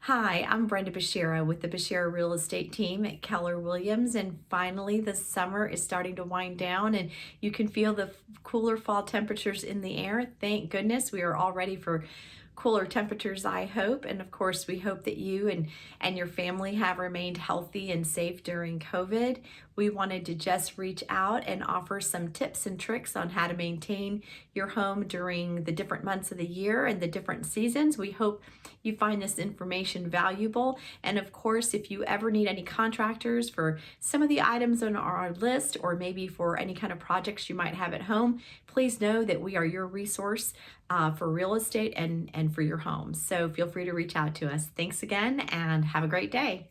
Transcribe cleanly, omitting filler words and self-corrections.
Hi, I'm Brenda Bashira with the Bashira Real Estate Team at Keller Williams. And finally, the summer is starting to wind down, and you can feel the cooler fall temperatures in the air. Thank goodness we are all ready for cooler temperatures, I hope. And of course, we hope that you and your family have remained healthy and safe during COVID. We wanted to just reach out and offer some tips and tricks on how to maintain your home during the different months of the year and the different seasons. We hope you find this information valuable. And of course, if you ever need any contractors for some of the items on our list, or maybe for any kind of projects you might have at home, please know that we are your resource for real estate and for your home. So feel free to reach out to us. Thanks again and have a great day.